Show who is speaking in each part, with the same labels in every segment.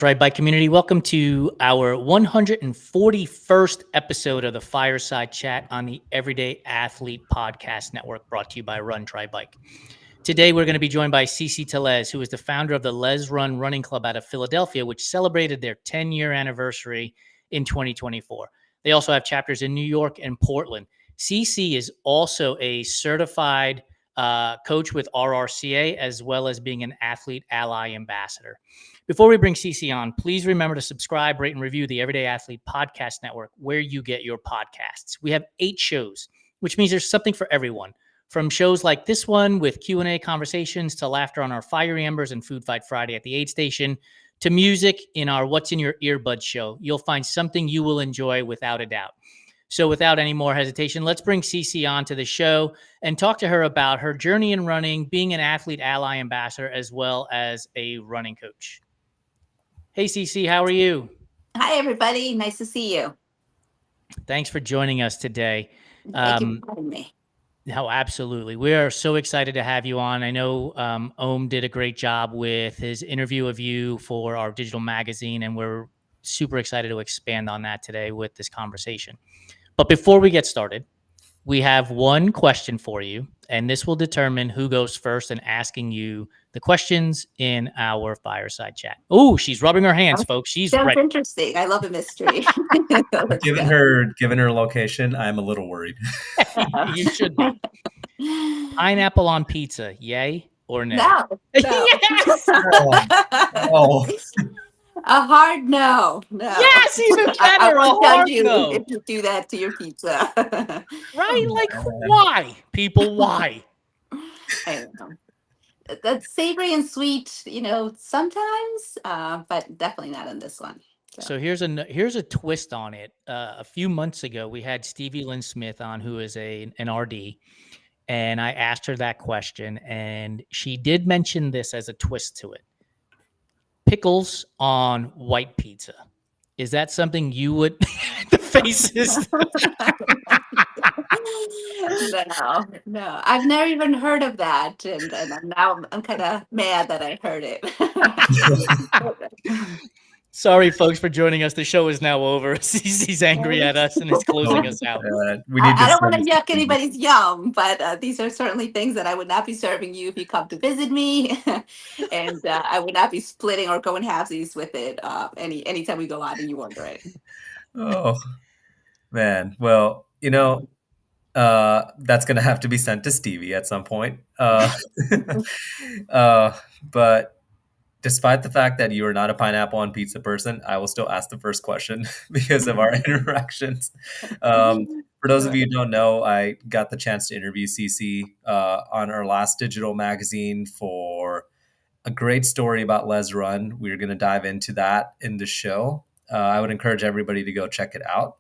Speaker 1: Drive Bike community, welcome to our 141st episode of the Fireside Chat on the Everyday Athlete Podcast Network, brought to you by Run Try Bike. Today, we're going to be joined by CeCe Tellez, who is the founder of the Les Run Running Club out of Philadelphia, which celebrated their 10-year anniversary in 2024. They also have chapters in New York and Portland. CeCe is also a certified coach with RRCA, as well as being an athlete ally ambassador. Before we bring CeCe on, please remember to subscribe, rate, and review the Everyday Athlete Podcast Network where you get your podcasts. We have 8 shows, which means there's something for everyone. From shows like this one with Q&A conversations to laughter on our Fiery Embers and Food Fight Friday at the aid station to music in our What's in Your Earbuds show, you'll find something you will enjoy without a doubt. So without any more hesitation, let's bring CeCe on to the show and talk to her about her journey in running, being an athlete ally ambassador, as well as a running coach. Hey, CeCe, how are you?
Speaker 2: Hi, everybody. Nice to see you.
Speaker 1: Thanks for joining us today.
Speaker 2: Thank you for having me.
Speaker 1: No, absolutely. We are so excited to have you on. I know Ohm did a great job with his interview of you for our digital magazine, and we're super excited to expand on that today with this conversation. But before we get started, we have one question for you, and this will determine who goes first in asking you the questions in our fireside chat. Oh, she's rubbing her hands, folks. She's
Speaker 2: Sounds
Speaker 1: ready.
Speaker 2: interesting. I love a mystery.
Speaker 3: Given her location, I'm a little worried.
Speaker 1: You should be. Pineapple on pizza, yay or nay?
Speaker 2: No.
Speaker 1: Yes!
Speaker 3: Oh.
Speaker 2: A hard no. No.
Speaker 1: Yes, even better.
Speaker 2: I won't
Speaker 1: a hard
Speaker 2: judge you
Speaker 1: no.
Speaker 2: if you do that to your pizza.
Speaker 1: Right? Like, why? People, why?
Speaker 2: I don't know. That's savory and sweet, sometimes, but definitely not in this one.
Speaker 1: So here's a twist on it. A few months ago, we had Stevie Lynn Smith on, who is an RD, and I asked her that question, and she did mention this as a twist to it. Pickles on white pizza. Is that something you would? The faces.
Speaker 2: No. I've never even heard of that, and I'm kind of mad that I heard it.
Speaker 1: Sorry, folks, for joining us. The show is now over. CeCe's angry at us and is closing us out.
Speaker 2: I don't want to yuck anybody's yum, but these are certainly things that I would not be serving you if you come to visit me, and I would not be splitting or going halvesies with it anytime we go out and you order it.
Speaker 3: Oh, man. Well, that's going to have to be sent to Stevie at some point. But despite the fact that you are not a pineapple on pizza person, I will still ask the first question because of our interactions. For those of you who don't know, I got the chance to interview CeCe on our last digital magazine for a great story about Les Run. We're going to dive into that in the show. I would encourage everybody to go check it out.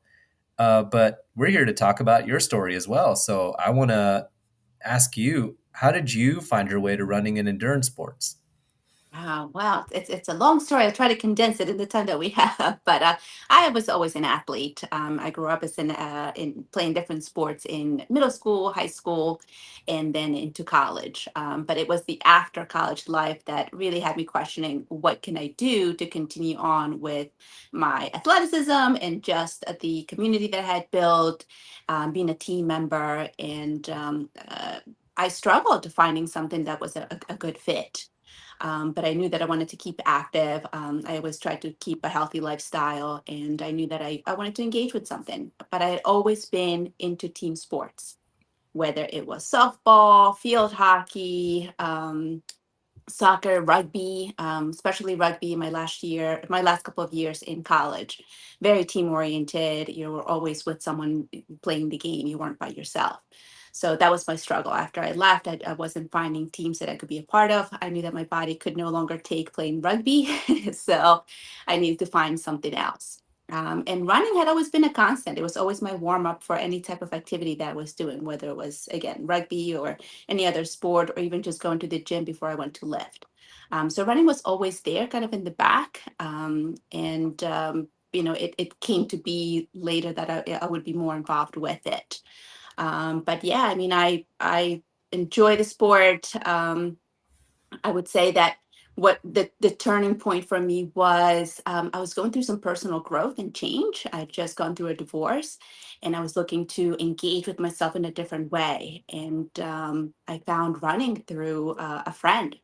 Speaker 3: But we're here to talk about your story as well. So I want to ask you, how did you find your way to running in endurance sports?
Speaker 2: Wow, it's a long story. I'll try to condense it in the time that we have. But I was always an athlete. I grew up as in playing different sports in middle school, high school, and then into college. But it was the after college life that really had me questioning what can I do to continue on with my athleticism and just the community that I had built, being a team member, and I struggled to finding something that was a good fit. But I knew that I wanted to keep active. I always tried to keep a healthy lifestyle, and I knew that I wanted to engage with something. But I had always been into team sports, whether it was softball, field hockey, soccer, rugby, especially rugby in my last couple of years in college. Very team oriented. You were always with someone playing the game. You weren't by yourself. So that was my struggle. After I left, I wasn't finding teams that I could be a part of. I knew that my body could no longer take playing rugby. So I needed to find something else. And running had always been a constant. It was always my warm up for any type of activity that I was doing, whether it was, again, rugby or any other sport, or even just going to the gym before I went to lift. So running was always there, kind of in the back. It came to be later that I would be more involved with it. But yeah, I mean, I enjoy the sport. I would say that what the turning point for me was, I was going through some personal growth and change. I'd just gone through a divorce, and I was looking to engage with myself in a different way. And I found running through a friend.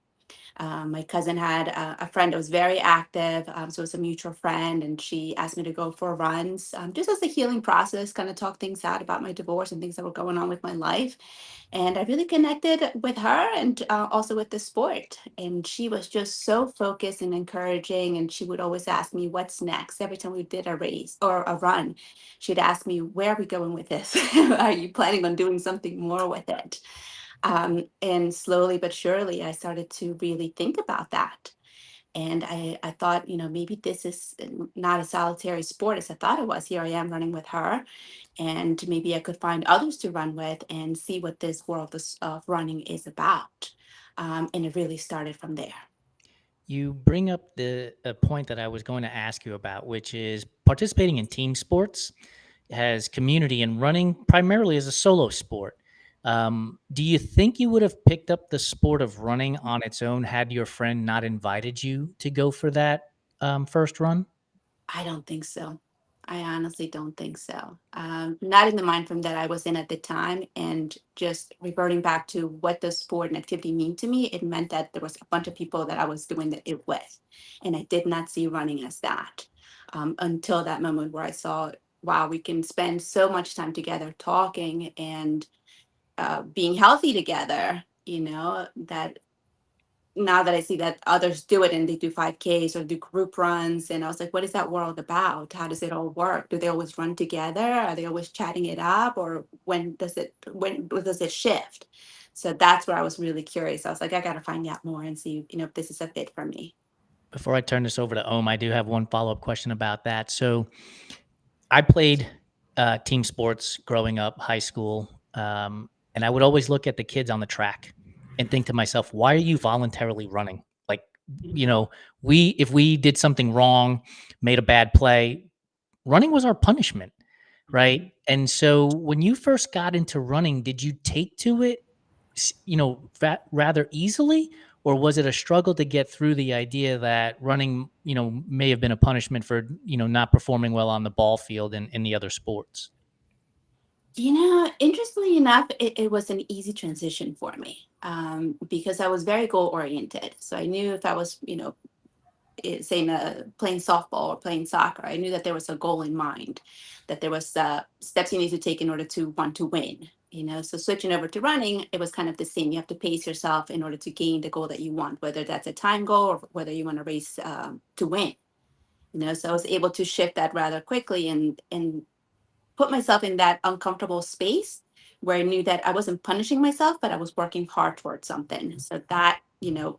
Speaker 2: My cousin had a friend that was very active, so it was a mutual friend, and she asked me to go for runs, just as a healing process, kind of talk things out about my divorce and things that were going on with my life. And I really connected with her, and also with the sport. And she was just so focused and encouraging. And she would always ask me, "What's next?" Every time we did a race or a run, she'd ask me, "Where are we going with this? Are you planning on doing something more with it?" And slowly but surely, I started to really think about that. And I thought, maybe this is not a solitary sport as I thought it was. Here I am running with her, and maybe I could find others to run with and see what this world of running is about. And it really started from there.
Speaker 1: You bring up the a point that I was going to ask you about, which is participating in team sports has community and running primarily as a solo sport. Do you think you would have picked up the sport of running on its own had your friend not invited you to go for that first run?
Speaker 2: I don't think so. I honestly don't think so. Not in the mind frame that I was in at the time. And just reverting back to what does sport and activity mean to me, it meant that there was a bunch of people that I was doing it with. And I did not see running as that, until that moment where I saw, wow, we can spend so much time together talking and being healthy together, that now that I see that others do it and they do 5Ks or do group runs, and I was like, what is that world about? How does it all work? Do they always run together? Are they always chatting it up? Or when does it shift? So that's where I was really curious. I was like, I gotta find out more and see, if this is a fit for me.
Speaker 1: Before I turn this over to Ohm, I do have one follow up question about that. So I played team sports growing up, high school, and I would always look at the kids on the track and think to myself, "Why are you voluntarily running?" Like, you know, we if we did something wrong, made a bad play, running was our punishment, right? And so, when you first got into running, did you take to it, rather easily, or was it a struggle to get through the idea that running, may have been a punishment for, not performing well on the ball field and in the other sports?
Speaker 2: Interestingly enough, it was an easy transition for me, because I was very goal oriented. So I knew if I was, saying playing softball or playing soccer, I knew that there was a goal in mind, that there was steps you need to take in order to want to win. So switching over to running, it was kind of the same. You have to pace yourself in order to gain the goal that you want, whether that's a time goal or whether you want to race to win. So I was able to shift that rather quickly, and put myself in that uncomfortable space where I knew that I wasn't punishing myself, but I was working hard towards something. So that,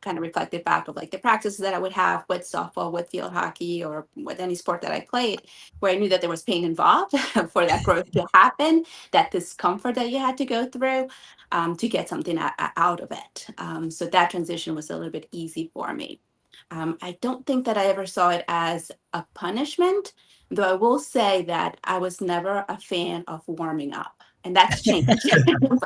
Speaker 2: kind of reflected back of like the practices that I would have with softball, with field hockey, or with any sport that I played, where I knew that there was pain involved for that growth to happen, that discomfort that you had to go through, to get something out of it. So that transition was a little bit easy for me. I don't think that I ever saw it as a punishment, though I will say that I was never a fan of warming up. And that's changed.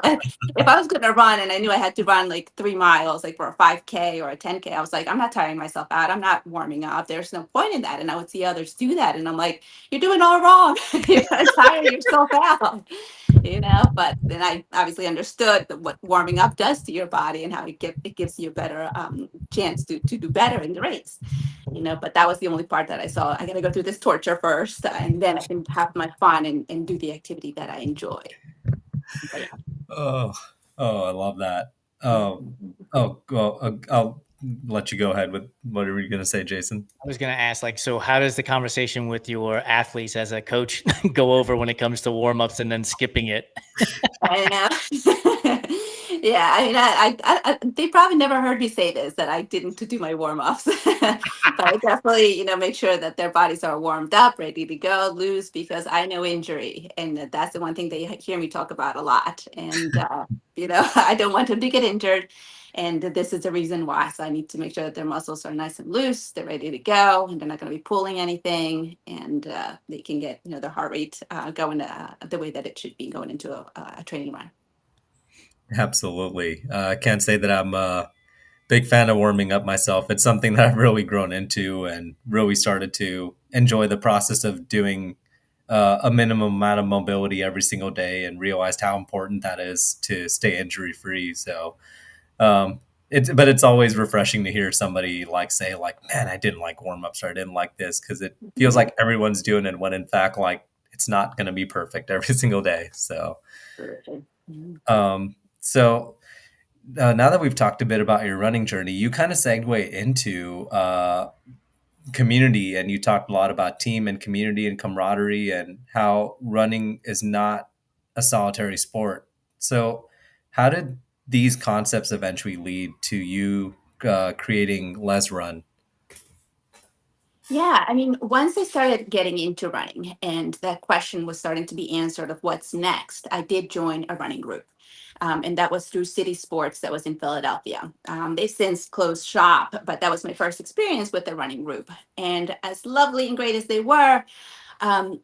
Speaker 2: But if I was going to run and I knew I had to run like 3 miles, like for a 5K or a 10K, I was like, I'm not tiring myself out. I'm not warming up. There's no point in that. And I would see others do that. And I'm like, you're doing all wrong. You're going to tire yourself out. But then I obviously understood what warming up does to your body and how it gives you a better chance to do better in the race. But that was the only part that I saw. I got to go through this torture first, and then I can have my fun and do the activity that I enjoy. But yeah.
Speaker 3: Oh, oh, I love that. Oh,
Speaker 2: Mhm.
Speaker 3: oh, well, I'll let you go ahead with whatever you're going to say, Jason.
Speaker 1: I was going to ask, like, so how does the conversation with your athletes as a coach go over when it comes to warm ups and then skipping it?
Speaker 2: I know. Yeah, I mean, they probably never heard me say this, that I didn't to do my warm ups, but I definitely, make sure that their bodies are warmed up, ready to go, loose, because I know injury, and that's the one thing they hear me talk about a lot. And I don't want them to get injured, and this is the reason why. So I need to make sure that their muscles are nice and loose, they're ready to go, and they're not going to be pulling anything, and they can get their heart rate going the way that it should be going into a training run.
Speaker 3: Absolutely. I can't say that I'm big fan of warming up myself. It's something that I've really grown into and really started to enjoy the process of doing a minimum amount of mobility every single day, and realized how important that is to stay injury free. So um, but it's always refreshing to hear somebody like say like, man, I didn't like warm ups, or I didn't like this, because it feels like everyone's doing it when in fact like it's not going to be perfect every single day. So so now that we've talked a bit about your running journey, you kind of segue into community, and you talked a lot about team and community and camaraderie, and how running is not a solitary sport. So how did these concepts eventually lead to you creating Les Run?
Speaker 2: Yeah, I mean, once I started getting into running and that question was starting to be answered of what's next, I did join a running group. And that was through City Sports that was in Philadelphia. They've since closed shop, but that was my first experience with the running group. And as lovely and great as they were, um,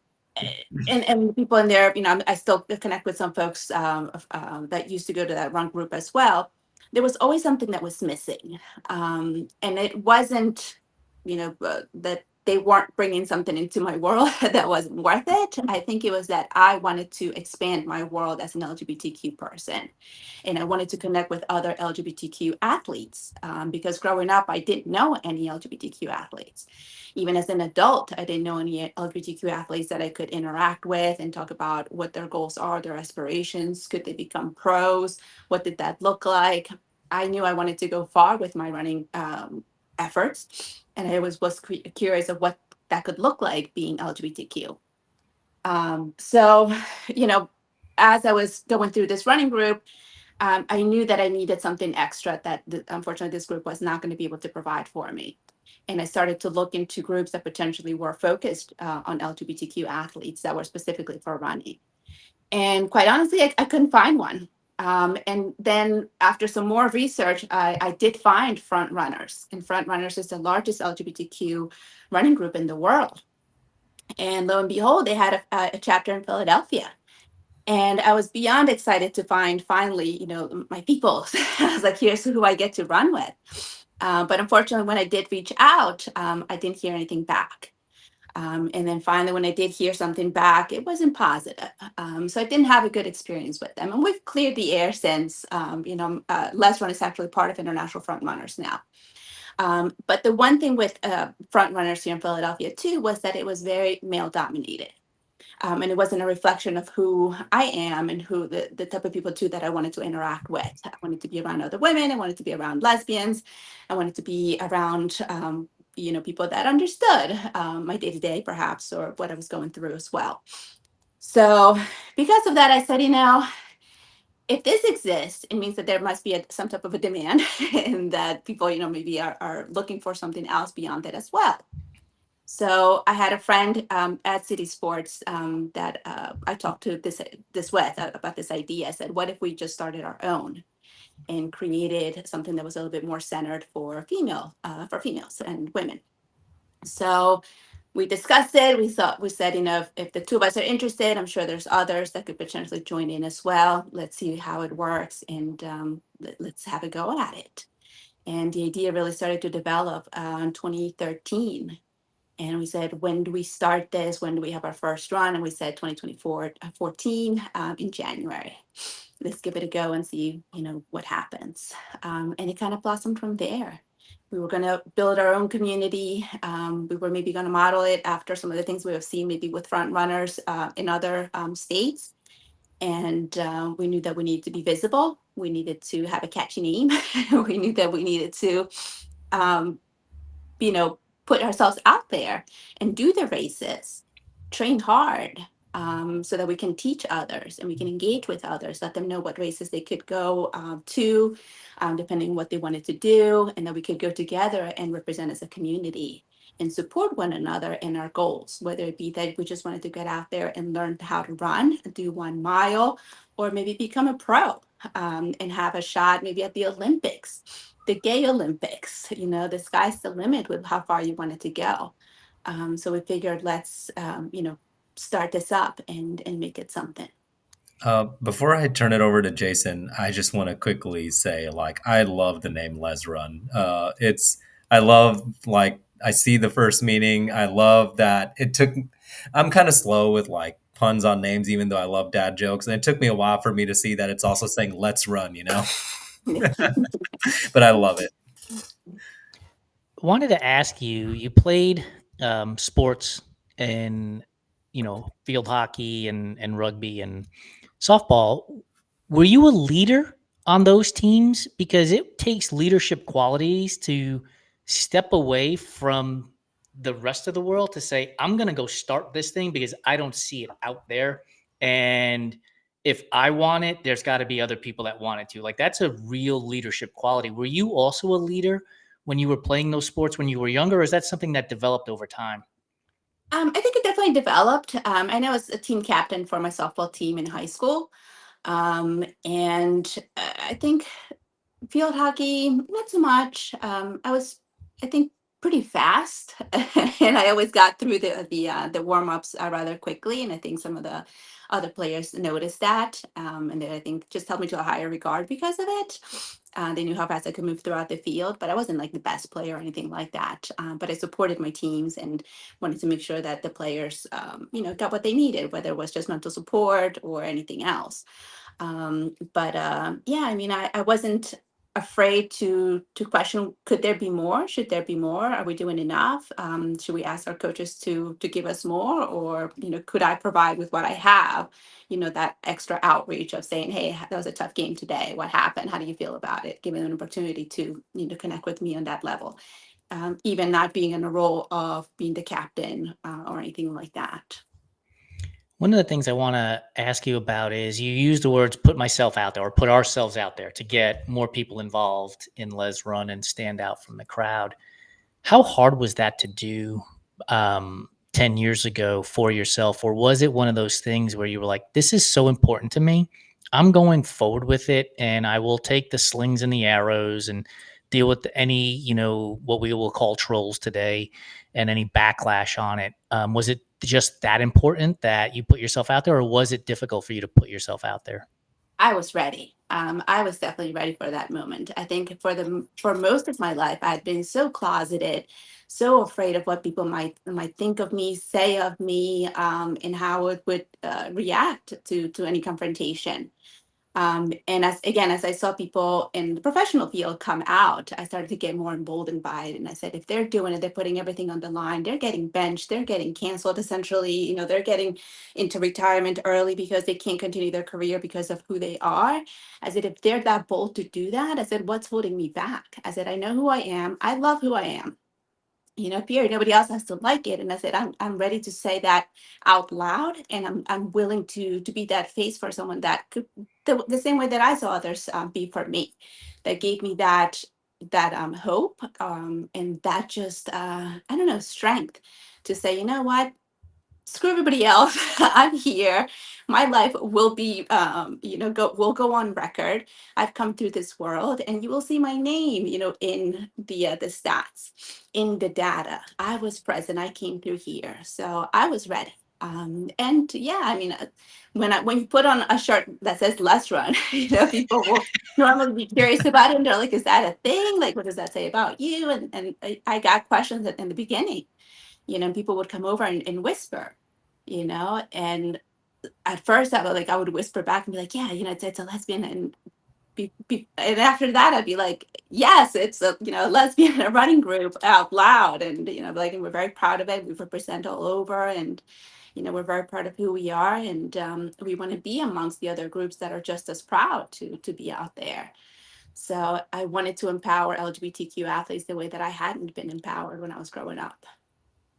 Speaker 2: and people in there, I still connect with some folks that used to go to that run group as well. There was always something that was missing, and it wasn't, that they weren't bringing something into my world that wasn't worth it. I think it was that I wanted to expand my world as an LGBTQ person, and I wanted to connect with other LGBTQ athletes, because growing up, I didn't know any LGBTQ athletes. Even as an adult, I didn't know any LGBTQ athletes that I could interact with and talk about what their goals are, their aspirations. Could they become pros? What did that look like? I knew I wanted to go far with my running efforts, and I always was curious of what that could look like being LGBTQ. So, you know, as I was going through this running group, I knew that I needed something extra that unfortunately this group was not going to be able to provide for me. And I started to look into groups that potentially were focused on LGBTQ athletes that were specifically for running. And quite honestly, I couldn't find one. And then after some more research, I did find Front Runners. And Front Runners is the largest LGBTQ running group in the world. And lo and behold, they had a chapter in Philadelphia. And I was beyond excited to find finally, my people. I was like, here's who I get to run with. But unfortunately, when I did reach out, I didn't hear anything back. And then finally, when I did hear something back, it wasn't positive. So I didn't have a good experience with them. And we've cleared the air since, Les Run is actually part of International Front Runners now. But the one thing with Front Runners here in Philadelphia, too, was that it was very male dominated. And it wasn't a reflection of who I am and who the type of people too that I wanted to interact with. I wanted to be around other women. I wanted to be around lesbians. I wanted to be around, people that understood my day to day, perhaps, or what I was going through as well. So because of that, I said, if this exists, it means that there must be some type of a demand and that people, maybe are looking for something else beyond that as well. So I had a friend at City Sports that I talked to this with about this idea. I said, what if we just started our own and created something that was a little bit more centered for females and women? So we discussed it. We said, if the two of us are interested, I'm sure there's others that could potentially join in as well. Let's see how it works, and let's have a go at it. And the idea really started to develop in 2013. And we said, when do we start this? When do we have our first run? And we said 2024, 14 in January. Let's give it a go and see, what happens. And it kind of blossomed from there. We were going to build our own community. We were maybe going to model it after some of the things we have seen maybe with front runners in other states. And we knew that we needed to be visible. We needed to have a catchy name. We knew that we needed to, um, you know, put ourselves out there and do the races, train hard, so that we can teach others and we can engage with others, let them know what races they could go to, depending on what they wanted to do, and that we could go together and represent as a community and support one another in our goals, whether it be that we just wanted to get out there and learn how to run, do 1 mile, or maybe become a pro and have a shot maybe at the Olympics, the gay Olympics. The sky's the limit with how far you wanted to go. So we figured let's, start this up and make it something.
Speaker 3: Before I turn it over to Jason, I just want to quickly say, like, I love the name Les Run. I love, like, I see the first meaning. I love that I'm kind of slow with like puns on names, even though I love dad jokes. And it took me a while for me to see that it's also saying let's run, but I love it.
Speaker 1: Wanted to ask you, you played sports in, field hockey and rugby and softball. Were you a leader on those teams? Because it takes leadership qualities to step away from the rest of the world to say, I'm going to go start this thing because I don't see it out there. And if I want it, there's got to be other people that want it too. Like, that's a real leadership quality. Were you also a leader when you were playing those sports when you were younger, or is that something that developed over time?
Speaker 2: I think it definitely developed. I know I was a team captain for my softball team in high school. And I think field hockey, not so much. I was, I think, pretty fast, and I always got through the warm ups rather quickly. And I think some of the other players noticed that, and then I think just held me to a higher regard because of it. They knew how fast I could move throughout the field, but I wasn't like the best player or anything like that. But I supported my teams and wanted to make sure that the players, got what they needed, whether it was just mental support or anything else. But yeah, I mean, I wasn't afraid to question, could there be more, should there be more, are we doing enough, should we ask our coaches to give us more, or could I provide with what I have, that extra outreach of saying, hey, that was a tough game today, what happened, how do you feel about it, giving an opportunity to connect with me on that level, even not being in a role of being the captain or anything like that.
Speaker 1: One of the things I want to ask you about is you use the words put myself out there or put ourselves out there to get more people involved in Les Run and stand out from the crowd. How hard was that to do 10 years ago for yourself? Or was it one of those things where you were like, this is so important to me, I'm going forward with it, and I will take the slings and the arrows and deal with any, what we will call trolls today and any backlash on it? Was it just that important that you put yourself out there, or was it difficult for you to put yourself out there?
Speaker 2: I was ready. I was definitely ready for that moment. I think for most of my life, I had been so closeted, so afraid of what people might think of me, say of me, and how it would react to any confrontation. And as I saw people in the professional field come out, I started to get more emboldened by it. And I said, if they're doing it, they're putting everything on the line, they're getting benched, they're getting canceled essentially, they're getting into retirement early because they can't continue their career because of who they are. I said, if they're that bold to do that, I said, what's holding me back? I said, I know who I am. I love who I am. Period. Nobody else has to like it. And I said, I'm ready to say that out loud, and I'm willing to be that face for someone that could, the same way that I saw others be for me, that gave me that hope, and that just I don't know, strength to say, you know what, screw everybody else. I'm here. My life will be, will go on record. I've come through this world, and you will see my name, in the stats, in the data. I was present. I came through here, so I was ready. And yeah, I mean, when you put on a shirt that says "Let's Run," people will normally be curious about it, and they're like, "Is that a thing? Like, what does that say about you?" And I got questions in the beginning. People would come over and whisper, and at first I would whisper back and be like, yeah, it's a lesbian, and and after that I'd be like, yes, it's a lesbian in a running group out loud, and like, and we're very proud of it. We represent all over, and we're very proud of who we are, and we want to be amongst the other groups that are just as proud to be out there. So I wanted to empower LGBTQ athletes the way that I hadn't been empowered when I was growing up.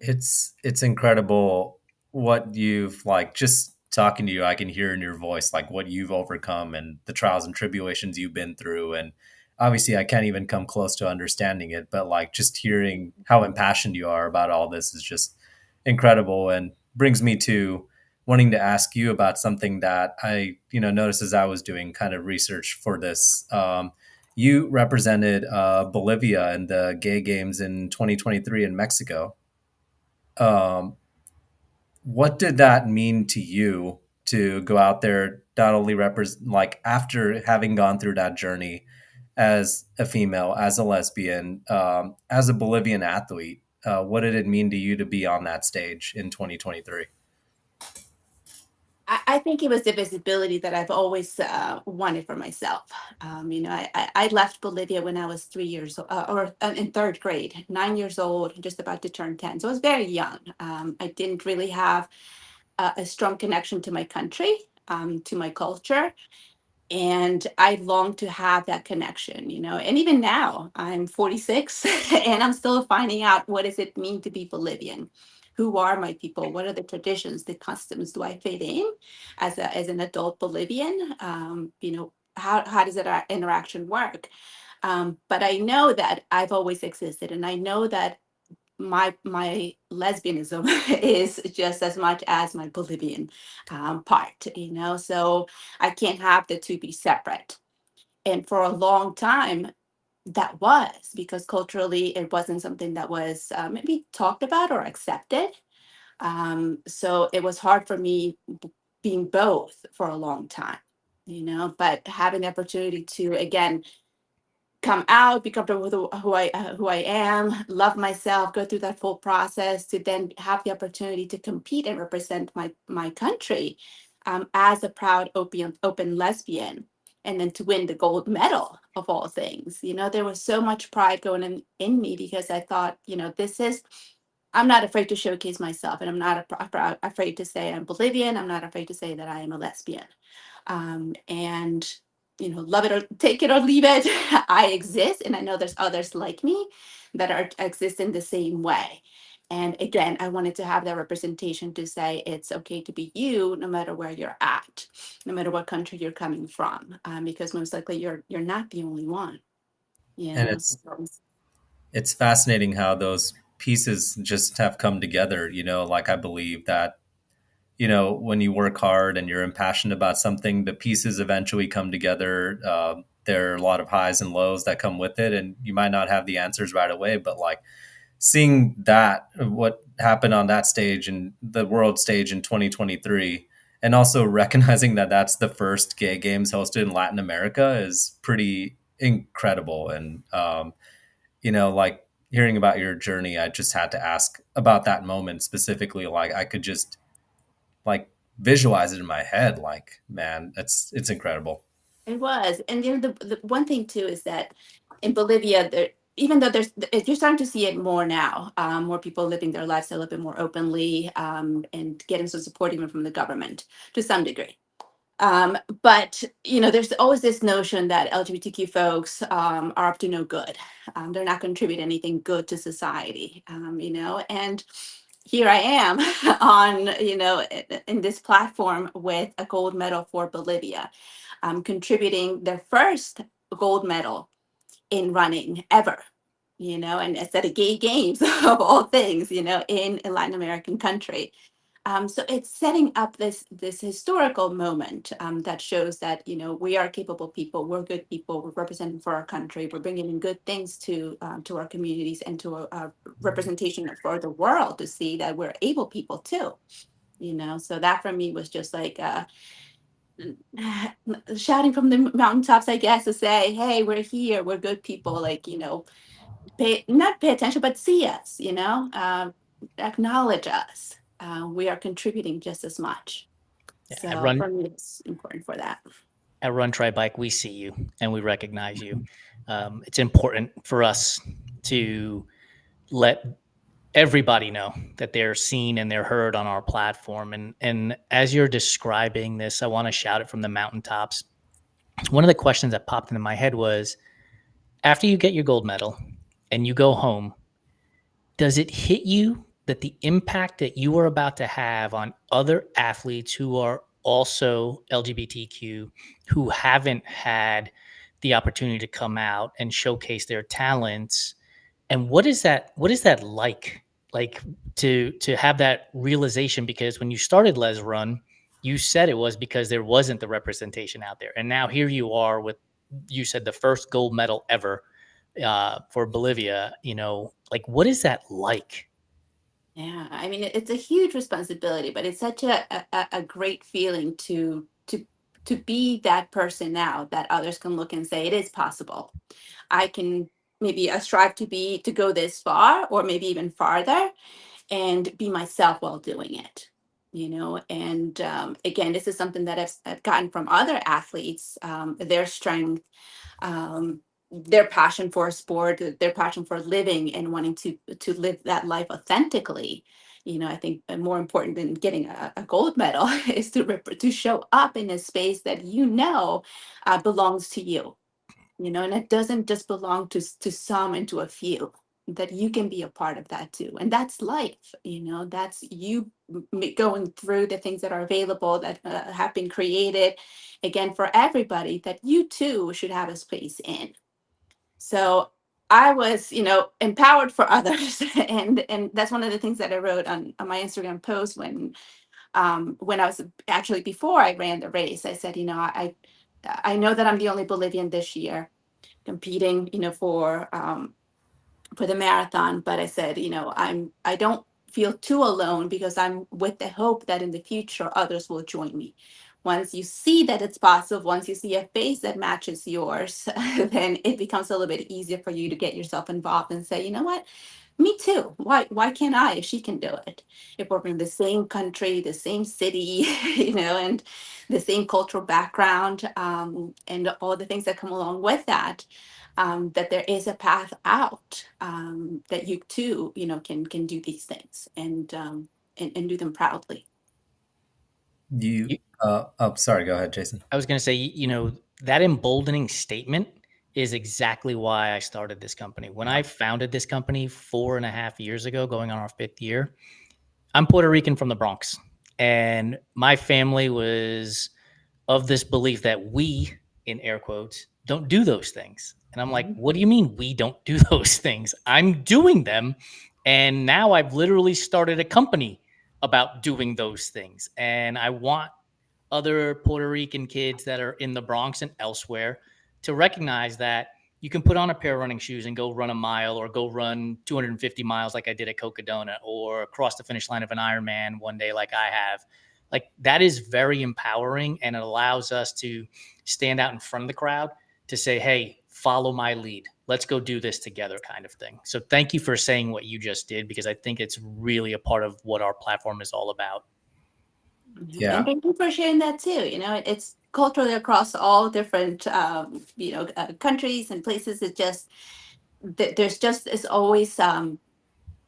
Speaker 3: It's incredible what you've, like, just talking to you, I can hear in your voice like what you've overcome and the trials and tribulations you've been through. And obviously I can't even come close to understanding it, but like just hearing how impassioned you are about all this is just incredible, and brings me to wanting to ask you about something that I, noticed as I was doing kind of research for this. You represented Bolivia in the gay games in 2023 in Mexico. Um, what did that mean to you to go out there not only represent, like, after having gone through that journey as a female, as a lesbian, as a Bolivian athlete, what did it mean to you to be on that stage in 2023?
Speaker 2: I think it was the visibility that I've always wanted for myself. I left Bolivia when I was 3 years old, or in third grade, 9 years old, just about to turn 10. So I was very young. I didn't really have a strong connection to my country, to my culture. And I long to have that connection, and even now I'm 46 and I'm still finding out what does it mean to be Bolivian. Who are my people? What are the traditions, the customs? Do I fit in as an adult Bolivian? How does that interaction work? But I know that I've always existed, and I know that my lesbianism is just as much as my Bolivian part, so I can't have the two be separate. And for a long time, that was because culturally it wasn't something that was maybe talked about or accepted. So it was hard for me being both for a long time, but having the opportunity to, again, come out, be comfortable with who I am, love myself, go through that full process to then have the opportunity to compete and represent my country as a proud open lesbian, and then to win the gold medal of all things. There was so much pride going in me because I thought, this is. I'm not afraid to showcase myself, and I'm not afraid to say I'm Bolivian. I'm not afraid to say that I am a lesbian, and love it or take it or leave it. I exist, and I know there's others like me that are exist in the same way. And again, I wanted to have that representation to say it's okay to be you, no matter where you're at, no matter what country you're coming from, because most likely you're not the only one.
Speaker 3: And
Speaker 2: So,
Speaker 3: it's fascinating how those pieces just have come together. Like, I believe that, when you work hard and you're impassioned about something, the pieces eventually come together. There are a lot of highs and lows that come with it, and you might not have the answers right away, but like seeing that, what happened on that stage and the world stage in 2023, and also recognizing that that's the first gay games hosted in Latin America is pretty incredible. And, like, hearing about your journey, I just had to ask about that moment specifically. Like, I could just, like, visualize it in my head. Like, man, it's incredible.
Speaker 2: it was. And the one thing too is that in Bolivia, even though you're starting to see it more now, more people living their lives a little bit more openly, and getting some support even from the government to some degree. But there's always this notion that LGBTQ folks are up to no good. They're not contributing anything good to society. And here I am on, in this platform with a gold medal for Bolivia, contributing their first gold medal in running ever. And it's at a gay games of all things, in a Latin American country. So it's setting up this historical moment that shows that we are capable people, we're good people, we're representing for our country, we're bringing in good things to our communities and to a representation for the world to see that we're able people too. So that for me was just like shouting from the mountaintops, I guess, to say, hey, we're here, we're good people, like not pay attention, but see us, acknowledge us. We are contributing just as much.
Speaker 1: Yeah,
Speaker 2: So for me, it's important for that.
Speaker 1: at Run Try Bike, we see you and we recognize you. It's important for us to let everybody know that they're seen and they're heard on our platform. And as you're describing this, I want to shout it from the mountaintops. One of the questions that popped into my head was, after you get your gold medal and you go home, does it hit you that the impact that you are about to have on other athletes who are also LGBTQ, who haven't had the opportunity to come out and showcase their talents? And what is that like to have that realization? Because when you started Les Run, you said it was because there wasn't the representation out there, and now here you are with, you said, the first gold medal ever for Bolivia. Like, what is that like?
Speaker 2: Yeah, I mean, it's a huge responsibility, but it's such a great feeling to to be that person now that others can look and say it is possible. I can maybe strive to go this far or maybe even farther and be myself while doing it. And again, this is something that I've gotten from other athletes, their strength, um, their passion for a sport, their passion for living and wanting to live that life authentically. I think more important than getting a gold medal is to show up in a space that belongs to you. And it doesn't just belong to some and to a few. That you can be a part of that too, and that's life. That's you going through the things that are available that have been created, again for everybody. That you too should have a space in. So I was, empowered for others, and that's one of the things that I wrote on my Instagram post when I was actually before I ran the race. I said, I know that I'm the only Bolivian this year competing, for the marathon, but I said, I don't feel too alone because I'm with the hope that in the future others will join me. Once you see that it's possible, once you see a face that matches yours, then it becomes a little bit easier for you to get yourself involved and say, you know what, me too. Why can't I if she can do it? If we're in the same country, the same city, and the same cultural background, and all the things that come along with that, that there is a path out, that you too, can do these things and do them proudly.
Speaker 3: You, oh, sorry, go ahead, Jason.
Speaker 1: I was going to say, that emboldening statement is exactly why I started this company. When I founded this company 4.5 years ago, going on our 5th year, I'm Puerto Rican from the Bronx. And my family was of this belief that we, in air quotes, don't do those things. And I'm like, what do you mean we don't do those things? I'm doing them. And now I've literally started a company about doing those things. And I want other Puerto Rican kids that are in the Bronx and elsewhere to recognize that you can put on a pair of running shoes and go run a mile or go run 250 miles like I did at Cocodona or cross the finish line of an Ironman one day like I have. Like that is very empowering, and it allows us to stand out in front of the crowd to say, hey, follow my lead. Let's go do this together kind of thing. So thank you for saying what you just did, because I think it's really a part of what our platform is all about.
Speaker 3: Yeah.
Speaker 2: And thank you for sharing that too. It's culturally across all different, countries and places. It just there's always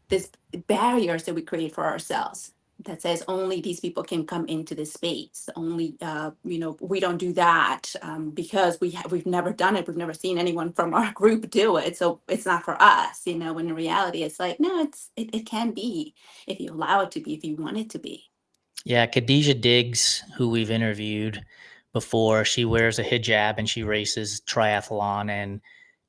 Speaker 2: this barriers that we create for ourselves that says only these people can come into this space. Only we don't do that, because we've never done it. We've never seen anyone from our group do it, so it's not for us. When in reality it's like, no, it can be if you allow it to be, if you want it to be.
Speaker 1: Yeah, Khadijah Diggs, who we've interviewed before, she wears a hijab and she races triathlon. And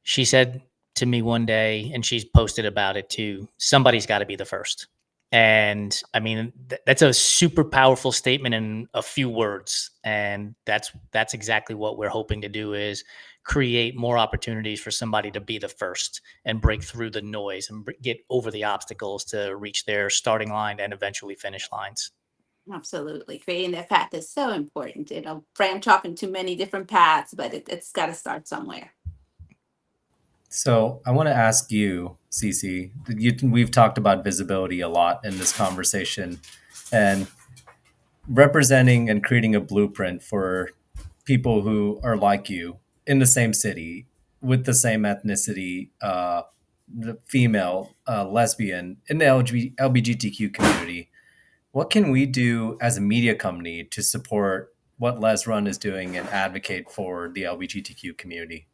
Speaker 1: she said to me one day, and she's posted about it too, somebody's got to be the first. And I mean, that's a super powerful statement in a few words. And that's exactly what we're hoping to do, is create more opportunities for somebody to be the first and break through the noise and get over the obstacles to reach their starting line and eventually finish lines.
Speaker 2: Absolutely. Creating that path is so important. It'll branch off into many different paths, but it's got to start somewhere.
Speaker 3: So I want to ask you, CeCe, we've talked about visibility a lot in this conversation, and representing and creating a blueprint for people who are like you in the same city with the same ethnicity, the female, lesbian, in the LGBTQ community. What can we do as a media company to support what Les Run is doing and advocate for the LGBTQ community?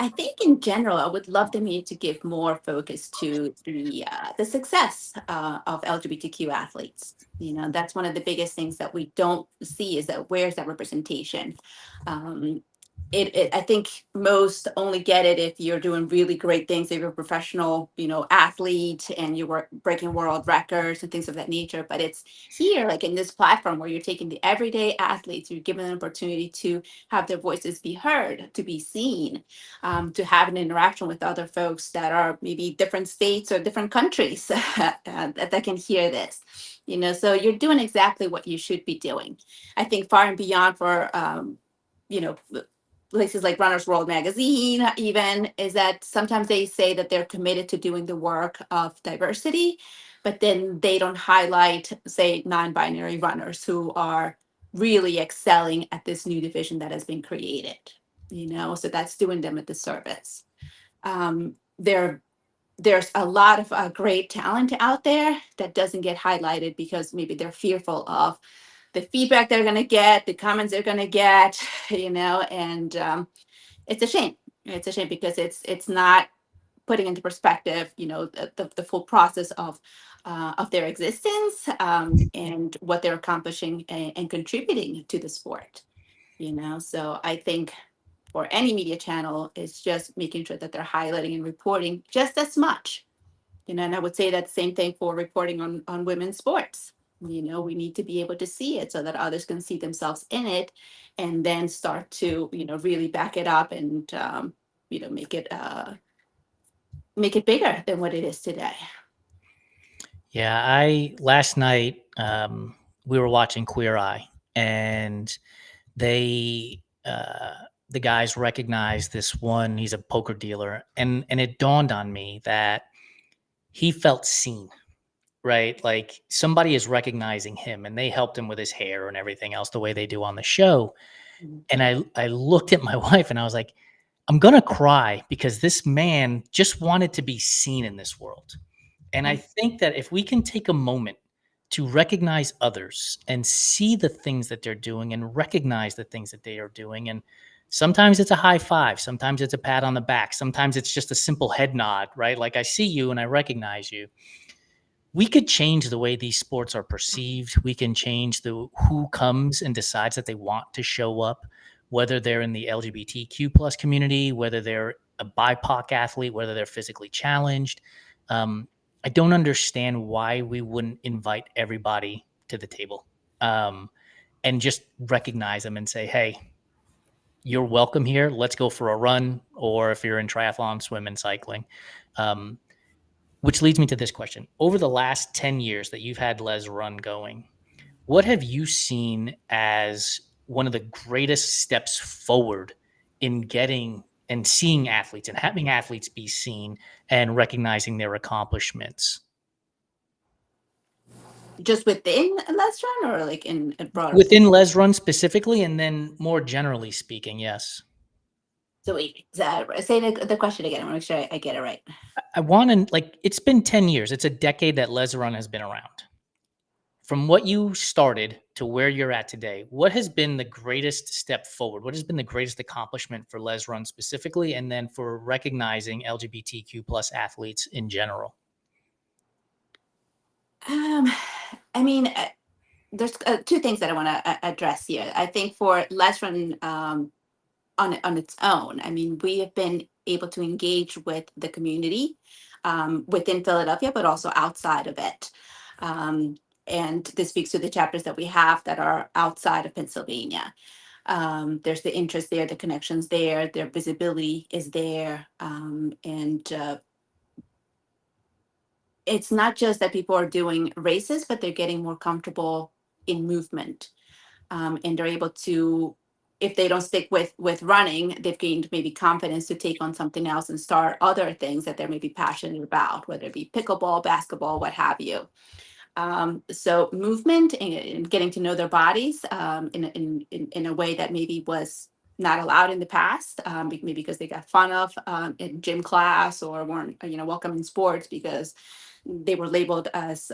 Speaker 2: I think in general, I would love the media to give more focus to the success of LGBTQ athletes. That's one of the biggest things that we don't see, is that where's that representation? Um, I think most only get it if you're doing really great things, if you're a professional, athlete and you were breaking world records and things of that nature. But it's here, like in this platform, where you're taking the everyday athletes, you're giving them an opportunity to have their voices be heard, to be seen, to have an interaction with other folks that are maybe different states or different countries that can hear this. So you're doing exactly what you should be doing. I think far and beyond for, you know, places like Runner's World Magazine, even, is that sometimes they say that they're committed to doing the work of diversity, but then they don't highlight, say, non-binary runners who are really excelling at this new division that has been created. So that's doing them a disservice. There there's a lot of great talent out there that doesn't get highlighted because maybe they're fearful of the feedback they're going to get, the comments they're going to get, and it's a shame. It's a shame because it's not putting into perspective, the full process of their existence, and what they're accomplishing and contributing to the sport. So I think for any media channel, it's just making sure that they're highlighting and reporting just as much. And I would say that same thing for reporting on women's sports. We need to be able to see it so that others can see themselves in it, and then start to, really back it up and, make it bigger than what it is today.
Speaker 1: Yeah, I last night we were watching Queer Eye, and they the guys recognized this one. He's a poker dealer, and it dawned on me that he felt seen, right? Like somebody is recognizing him, and they helped him with his hair and everything else the way they do on the show.
Speaker 2: Mhm.
Speaker 1: And I looked at my wife and I was like, I'm gonna cry because this man just wanted to be seen in this world. And I
Speaker 2: Yeah.
Speaker 1: think that if we can take a moment to recognize others and see the things that they're doing and recognize the things that they are doing, and sometimes it's a high five, sometimes it's a pat on the back, sometimes it's just a simple head nod, right? Like I see you and I recognize you. We could change the way these sports are perceived. We can change the who comes and decides that they want to show up, whether they're in the LGBTQ plus community, whether they're a BIPOC athlete, whether they're physically challenged. I don't understand why we wouldn't invite everybody to the table, and just recognize them and say, hey, you're welcome here. Let's go for a run. Or if you're in triathlon, swim, and cycling. Um, which leads me to this question. Over the last 10 years that you've had Les Run going, what have you seen as one of the greatest steps forward in getting and seeing athletes and having athletes be seen and recognizing their accomplishments?
Speaker 2: Just within a restaurant, or like in a broader sense?
Speaker 1: Within Les Run specifically, and then more generally speaking, yes.
Speaker 2: So wait, say the question again. I want to make sure I get it right.
Speaker 1: I want to, like, it's been 10 years. It's a decade that Les Run has been around. From what you started to where you're at today, what has been the greatest step forward? What has been the greatest accomplishment for Les Run specifically, and then for recognizing LGBTQ plus athletes in general?
Speaker 2: Um, I mean, there's two things that I want to address here. I think for Let's Run, on its own, I mean, we have been able to engage with the community, within Philadelphia, but also outside of it. Um, and this speaks to the chapters that we have that are outside of Pennsylvania. There's the interest there, the connections there, their visibility is there. And It's not just that people are doing races, but they're getting more comfortable in movement, and they're able to, if they don't stick with running, they've gained maybe confidence to take on something else and start other things that they're maybe passionate about, whether it be pickleball, basketball, what have you. So movement and getting to know their bodies, in a way that maybe was not allowed in the past, maybe because they got fun of, in gym class, or weren't, welcome in sports because they were labeled as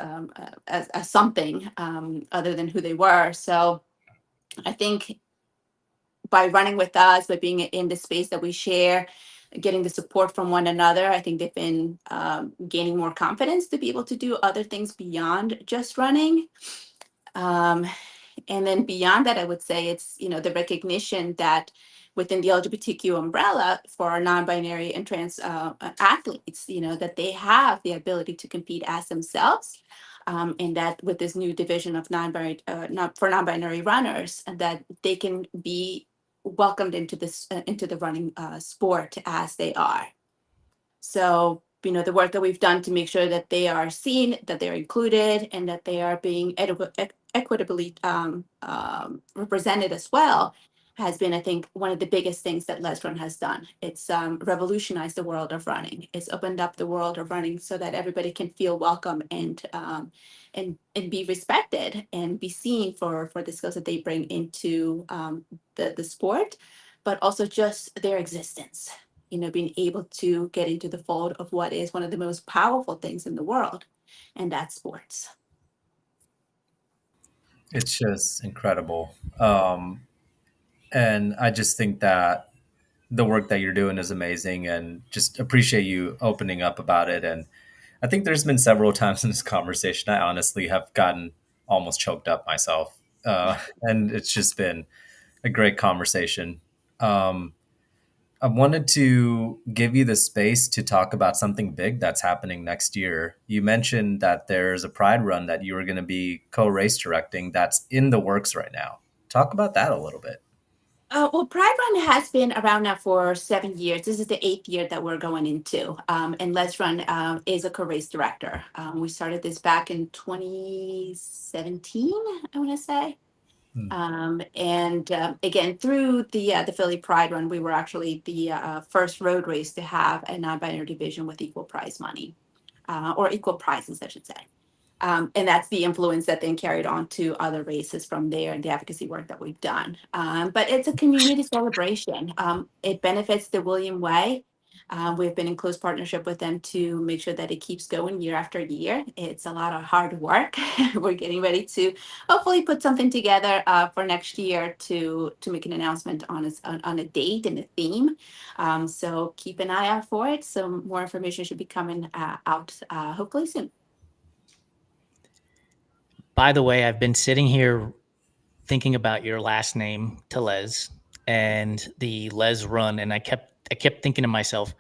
Speaker 2: something, other than who they were. So I think by running with us, by being in the space that we share, getting the support from one another, I think they've been, gaining more confidence to be able to do other things beyond just running. Um, and then beyond that, I would say it's, the recognition that within the LGBTQ umbrella for our non-binary and trans, athletes, that they have the ability to compete as themselves. And that with this new division of non-binary, not for non-binary runners, and that they can be welcomed into this, into the running, sport as they are. So the work that we've done to make sure that they are seen, that they're included, and that they are being equitably represented as well, has been, I think, one of the biggest things that Let's Run has done. It's revolutionized the world of running. It's opened up the world of running so that everybody can feel welcome and be respected and be seen for the skills that they bring into the sport, but also just their existence. Being able to get into the fold of what is one of the most powerful things in the world, and that's sports.
Speaker 3: It's just incredible. And I just think that the work that you're doing is amazing and just appreciate you opening up about it. And I think there's been several times in this conversation I honestly have gotten almost choked up myself. And it's just been a great conversation. Um, I wanted to give you the space to talk about something big that's happening next year. You mentioned that there's a Pride run that you were going to be co-race directing that's in the works right now. Talk about that a little bit.
Speaker 2: Well, Pride Run has been around now for 7 years. This is the 8th year that we're going into. And Let's Run is a co-race director. We started this back in 2017, I want to say. And again, through the Philly Pride Run, we were actually the first road race to have a non-binary division with equal prize money, or equal prizes, I should say. And that's the influence that then carried on to other races from there and the advocacy work that we've done. But it's a community celebration. It benefits the William Way. We've been in close partnership with them to make sure that it keeps going year after year. It's a lot of hard work. We're getting ready to hopefully put something together for next year to make an announcement on a date and a theme. So keep an eye out for it. Some more information should be coming out hopefully soon.
Speaker 1: By the way, I've been sitting here thinking about your last name, Tellez, and the Les Run, and I kept thinking to myself,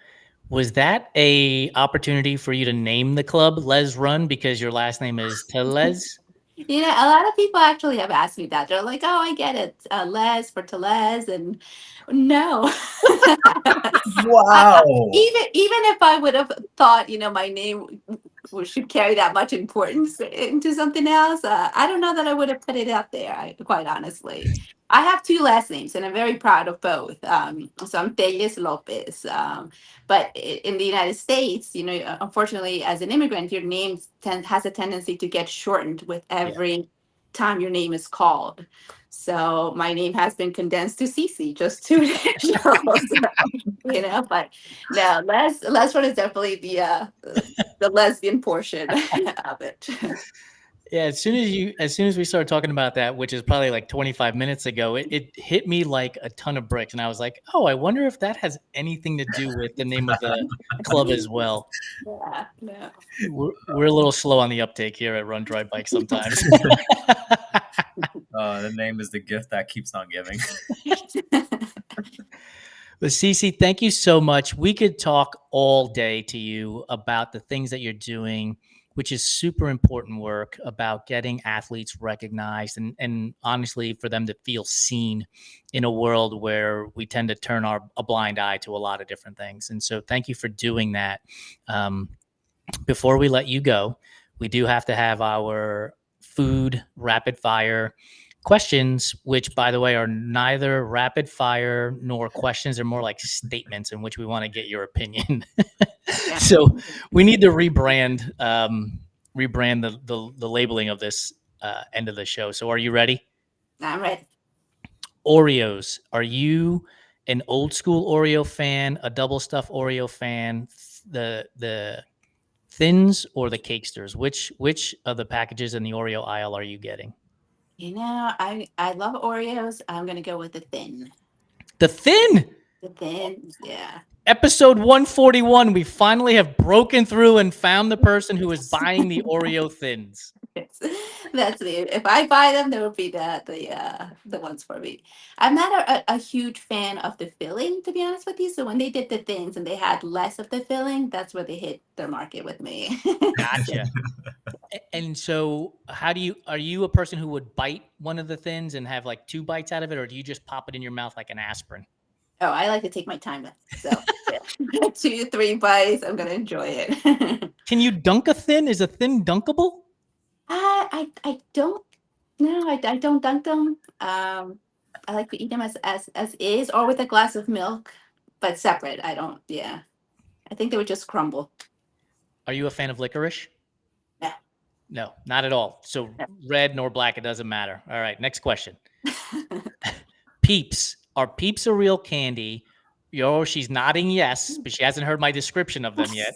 Speaker 1: was that a opportunity for you to name the club Les Run because your last name is Tellez?
Speaker 2: A lot of people actually have asked me that. They're like, "Oh, I get it, Les for Tellez," and no.
Speaker 3: Wow.
Speaker 2: Even if I would have thought, my name should carry that much importance into something else, I don't know that I would have put it out there. Quite honestly, I have 2 last names, and I'm very proud of both. So I'm Tellez Lopez. But in the United States, unfortunately, as an immigrant, your name has a tendency to get shortened with every time your name is called. So my name has been condensed to CeCe just to but no, Les one is definitely the lesbian portion of it.
Speaker 1: Yeah, as soon as we started talking about that, which is probably like 25 minutes ago, it hit me like a ton of bricks. And I was like, oh, I wonder if that has anything to do with the name of the club as well.
Speaker 2: Yeah, no.
Speaker 1: We're a little slow on the uptake here at Run Dry Bike sometimes.
Speaker 3: The name is the gift that keeps on giving.
Speaker 1: But CeCe, thank you so much. We could talk all day to you about the things that you're doing, which is super important work about getting athletes recognized and honestly for them to feel seen in a world where we tend to turn a blind eye to a lot of different things. And so thank you for doing that. Before we let you go, we do have to have our food rapid fire questions, which, by the way, are neither rapid fire nor questions. They're more like statements in which we want to get your opinion. So we need to rebrand the labeling of this end of the show. So are you ready?
Speaker 2: I'm ready.
Speaker 1: Oreos. Are you an old school Oreo fan, a double stuffed Oreo fan, the thins or the cakesters? Which of the packages in the Oreo aisle are you getting?
Speaker 2: I love Oreos. I'm gonna go with the thin.
Speaker 1: The thin.
Speaker 2: The thins, yeah.
Speaker 1: Episode 141. We finally have broken through and found the person who is buying the Oreo thins.
Speaker 2: That's me. If I buy them, they would be the ones for me. I'm not a huge fan of the filling, to be honest with you. So when they did the thins and they had less of the filling, that's where they hit their market with me.
Speaker 1: Gotcha. And so are you a person who would bite one of the thins and have like 2 bites out of it, or do you just pop it in your mouth like an aspirin?
Speaker 2: Oh, I like to take my time with it. So 2, 3 bites, I'm gonna enjoy it.
Speaker 1: Can you dunk a thin? Is a thin dunkable?
Speaker 2: I don't no, I don't dunk them. I like to eat them as is or with a glass of milk, but separate. I don't. Yeah, I think they would just crumble.
Speaker 1: Are you a fan of licorice?
Speaker 2: Yeah.
Speaker 1: No, not at all. So
Speaker 2: No.
Speaker 1: red nor black, it doesn't matter. All right, next question. Peeps. Are Peeps a real candy? Yo, she's nodding yes, but she hasn't heard my description of them yet.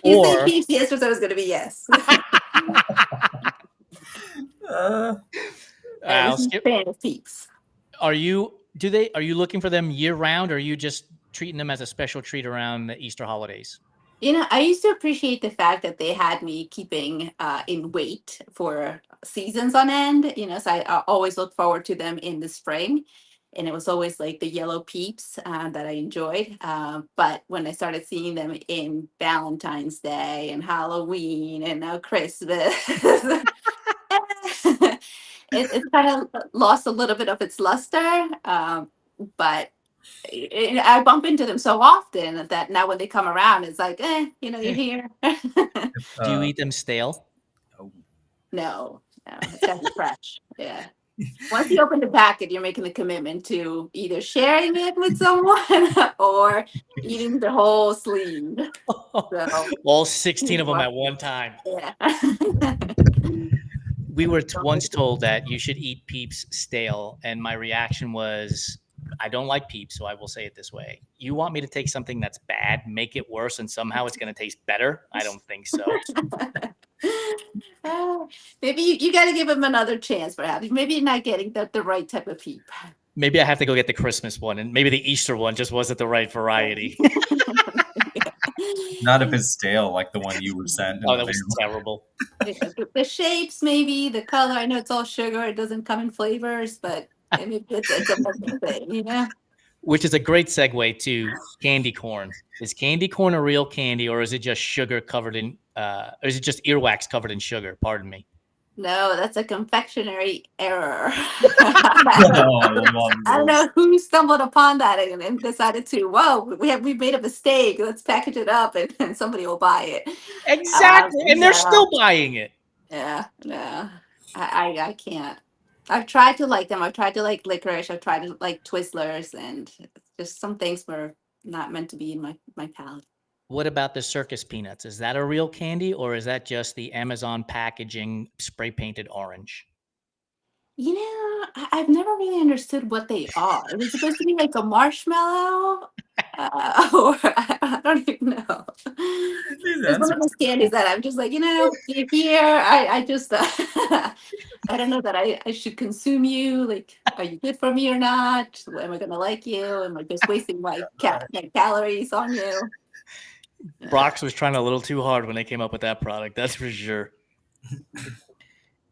Speaker 2: You say
Speaker 1: Or
Speaker 2: peeps, yes, so it's gonna be yes.
Speaker 3: Uh,
Speaker 1: I'll
Speaker 2: I'm a
Speaker 1: skip.
Speaker 2: fan of peeps.
Speaker 1: Are you looking for them year round, or are you just treating them as a special treat around the Easter holidays?
Speaker 2: You know, I used to appreciate the fact that they had me keeping in wait for seasons on end. You know, so I always look forward to them in the spring, and it was always like the yellow peeps that I enjoyed. But when I started seeing them in Valentine's Day and Halloween and now Christmas, it's kind of lost a little bit of its luster. But I bump into them so often that now when they come around, it's like, you know, you're here.
Speaker 1: Do you
Speaker 3: uh,
Speaker 1: eat them stale?
Speaker 3: oh.
Speaker 2: No, it's got to be fresh. Yeah. Once you open the packet, you're making the commitment to either sharing it with someone or eating the whole sleeve. So,
Speaker 1: All 16 of them at one time.
Speaker 2: yeah.
Speaker 1: We were once told that you should eat Peeps stale, and my reaction was, I don't like Peeps, so I will say it this way. You want me to take something that's bad, make it worse, and somehow it's going to taste better? I don't think so.
Speaker 2: Maybe you got to give him another chance, perhaps. Maybe you're not getting the right type of peep.
Speaker 1: Maybe I have to go get the Christmas one, and maybe the Easter one just wasn't the right variety.
Speaker 3: Not if it's stale, like the one you were sent.
Speaker 1: Oh, that was terrible.
Speaker 2: The shapes, maybe the color. I know it's all sugar; it doesn't come in flavors, but maybe it's a mental thing, you know.
Speaker 1: Which is a great segue to candy corn. Is candy corn a real candy, or is it just sugar covered in, or is it just earwax covered in sugar? Pardon me.
Speaker 2: No, that's a confectionery error.
Speaker 3: Oh, I love
Speaker 2: I don't
Speaker 3: this.
Speaker 2: know who stumbled upon that and decided to, whoa, we made a mistake. Let's package it up and somebody will buy it.
Speaker 1: Exactly. And they're
Speaker 2: No,
Speaker 1: still buying it.
Speaker 2: yeah, no, I can't. I've tried to like them. I've tried to like licorice. I've tried to like Twizzlers, and just some things were not meant to be in my palate.
Speaker 1: What about the circus peanuts? Is that a real candy, or is that just the Amazon packaging spray painted orange?
Speaker 2: You know, I've never really understood what they are. Is it supposed to be like a marshmallow? Or I don't even know.
Speaker 3: These
Speaker 2: It's one of
Speaker 3: answers.
Speaker 2: those candies that I'm just like, you know, you're here. I just, I don't know that I should consume you. Like, are you good for me or not? Am I going to like you? Am I just wasting my calories on you?
Speaker 1: Brox was trying a little too hard when they came up with that product. That's for sure.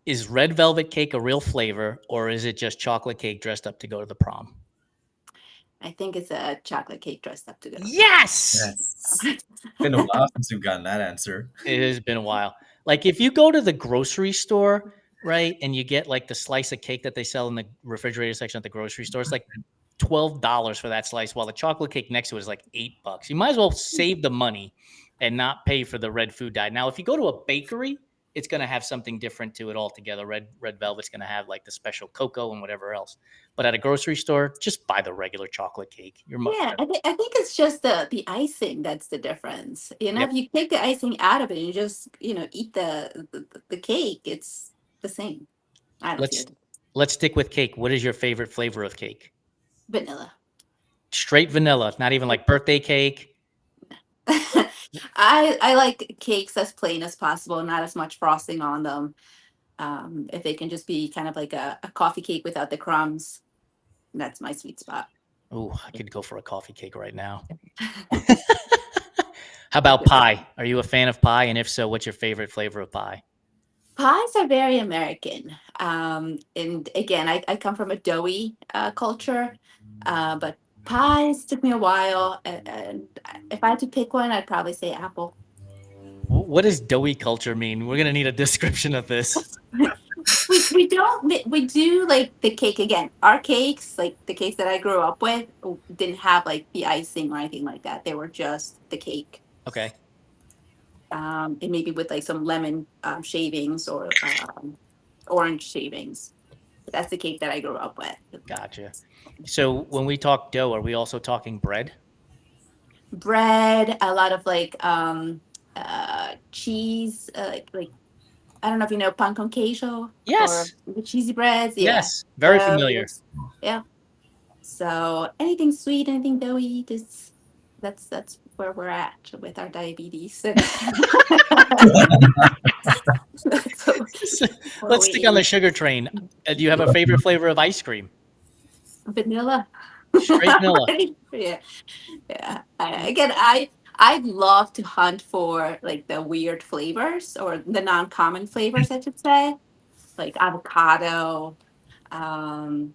Speaker 1: Is red velvet cake a real flavor, or is it just chocolate cake dressed up to go to the prom?
Speaker 2: I think it's a chocolate cake dressed up to go.
Speaker 1: Yes.
Speaker 3: Yes. It's been a while since we've gotten that answer.
Speaker 1: It has been a while. Like if you go to the grocery store, right, and you get like the slice of cake that they sell in the refrigerator section at the grocery store, it's like $12 for that slice, while the chocolate cake next to it is like $8. You might as well save the money and not pay for the red food dye. Now, if you go to a bakery, it's going to have something different to it altogether. Red velvet's going to have like the special cocoa and whatever else. But at a grocery store, just buy the regular chocolate cake. You're much
Speaker 2: Yeah,
Speaker 1: better.
Speaker 2: I think it's just the icing that's the difference. You know,
Speaker 1: Yep.
Speaker 2: if you take the icing out of it and you just, you know, eat the cake, it's the same. I don't see it.
Speaker 1: Let's stick with cake. What is your favorite flavor of cake?
Speaker 2: Vanilla.
Speaker 1: Straight vanilla, not even like birthday cake.
Speaker 2: I like cakes as plain as possible, not as much frosting on them. If they can just be kind of like a coffee cake without the crumbs, that's my sweet spot.
Speaker 1: Oh, I could go for a coffee cake right now. How about pie? Are you a fan of pie? And if so, what's your favorite flavor of pie?
Speaker 2: Pies are very American. And again, I come from a doughy culture, but pies took me a while. And if I had to pick one, I'd probably say apple.
Speaker 1: What does doughy culture mean? We're going to need a description of this.
Speaker 2: We don't we do like the cake again. Our cakes, like the cakes that I grew up with, didn't have like the icing or anything like that. They were just the cake.
Speaker 1: Okay.
Speaker 2: And maybe with like some lemon shavings or orange shavings. That's the cake that I grew up with.
Speaker 1: Gotcha. So when we talk dough, are we also talking bread?
Speaker 2: Bread, a lot of like cheese, like I don't know if you know pan con queso or
Speaker 1: Yes.
Speaker 2: the cheesy breads. Yeah,
Speaker 1: Yes. Very familiar.
Speaker 2: yeah. So anything sweet, anything doughy, just that's where we're at with our diabetes. And that's what
Speaker 1: Let's
Speaker 2: we
Speaker 1: stick on the
Speaker 2: eat.
Speaker 1: sugar train. Do you have a favorite flavor of ice cream?
Speaker 2: Vanilla.
Speaker 1: Straight vanilla.
Speaker 2: Yeah, yeah. Again, I'd love to hunt for like the weird flavors or the non-common flavors, I should say, like avocado. Um,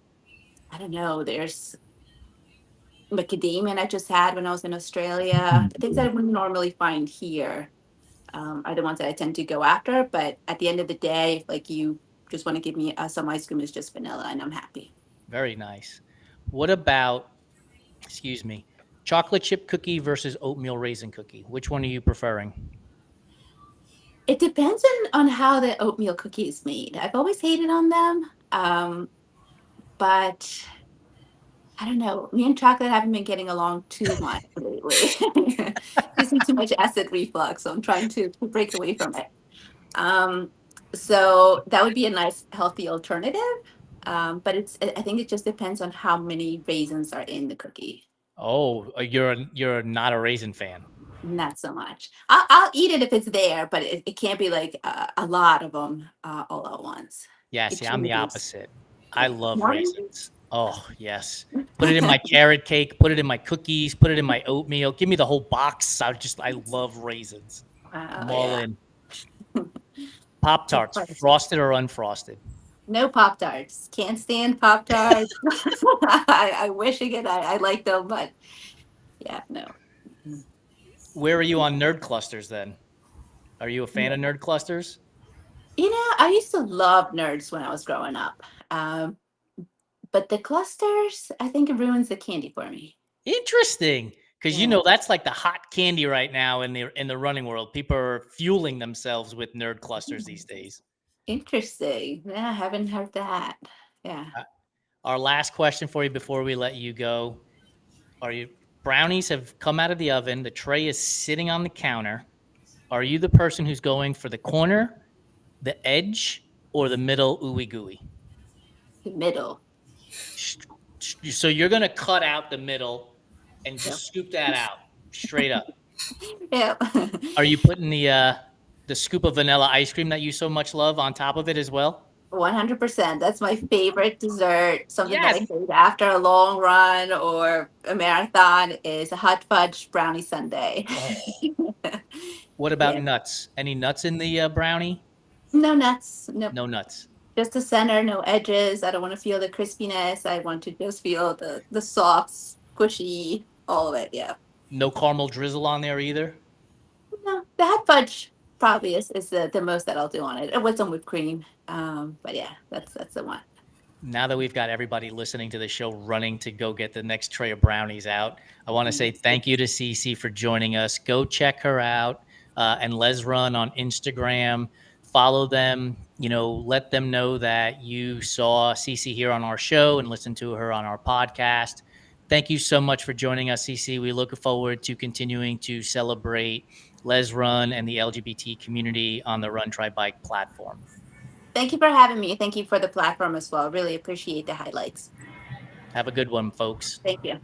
Speaker 2: I don't know. There's macadamia I just had when I was in Australia. The things that I wouldn't normally find here are the ones that I tend to go after. But at the end of the day, if, like you just want to give me some ice cream, it's just vanilla, and I'm happy.
Speaker 1: Very nice. What about, excuse me, chocolate chip cookie versus oatmeal raisin cookie? Which one are you preferring?
Speaker 2: It depends on how the oatmeal cookie is made. I've always hated on them, but I don't know. Me and chocolate haven't been getting along too much lately. Gives me too much acid reflux, so I'm trying to break away from it. Um, so that would be a nice, healthy alternative. But I think it just depends on how many raisins are in the cookie.
Speaker 1: Oh, you're not a raisin fan.
Speaker 2: Not so much. I'll eat it if it's there, but it can't be like a lot of them all at once.
Speaker 1: Yeah,
Speaker 2: It
Speaker 1: see, I'm the
Speaker 2: changes.
Speaker 1: opposite. I
Speaker 2: Yeah.
Speaker 1: love
Speaker 2: More
Speaker 1: raisins. Oh, yes. Put it in my carrot cake, put it in my cookies, put it in my oatmeal. Give me the whole box. I love raisins. I'm all
Speaker 2: Yeah.
Speaker 1: in. Pop
Speaker 2: Of
Speaker 1: Tarts,
Speaker 2: course.
Speaker 1: frosted or unfrosted?
Speaker 2: No Pop Tarts. Can't stand Pop Tarts. I wish again I liked them, but yeah, no.
Speaker 1: Where are you on nerd clusters then? Are you a fan of nerd clusters?
Speaker 2: You know, I used to love nerds when I was growing up. Um, but the clusters, I think it ruins the candy for me.
Speaker 1: Interesting, because
Speaker 2: Yeah.
Speaker 1: that's like the hot candy right now in the running world. People are fueling themselves with nerd clusters these days.
Speaker 2: Interesting. Yeah, I haven't heard that. Yeah.
Speaker 1: Uh, Our last question for you before we let you go: Are you brownies have come out of the oven? The tray is sitting on the counter. Are you the person who's going for the corner, the edge, or the middle ooey gooey?
Speaker 2: The middle.
Speaker 1: So you're gonna cut out the middle and
Speaker 2: Yep.
Speaker 1: just scoop that out straight up.
Speaker 2: Yep.
Speaker 1: Are you putting the scoop of vanilla ice cream that you so much love on top of it as well?
Speaker 2: 100%. That's my favorite dessert. Something that I
Speaker 1: Yes.
Speaker 2: can eat after a long run or a marathon is a hot fudge brownie sundae.
Speaker 1: Oh. What about
Speaker 2: Yeah.
Speaker 1: nuts? Any nuts in the brownie?
Speaker 2: No nuts. Nope.
Speaker 1: No nuts.
Speaker 2: Just the center, no edges. I don't want to feel the crispiness. I want to just feel the soft, squishy, all of it. Yeah.
Speaker 1: No caramel drizzle on there either.
Speaker 2: No, the hot fudge probably is the most that I'll do on it with some whipped cream. But yeah, that's the one.
Speaker 1: Now that we've got everybody listening to the show running to go get the next tray of brownies out, I want to say thank you to CeCe for joining us. Go check her out and Les Run on Instagram. Follow them. Let them know that you saw CeCe here on our show and listened to her on our podcast. Thank you so much for joining us, CeCe. We look forward to continuing to celebrate Les Run and the LGBT community on the Run Try Bike platform.
Speaker 2: Thank you for having me. Thank you for the platform as well. Really appreciate the highlights.
Speaker 1: Have a good one, folks.
Speaker 2: Thank you.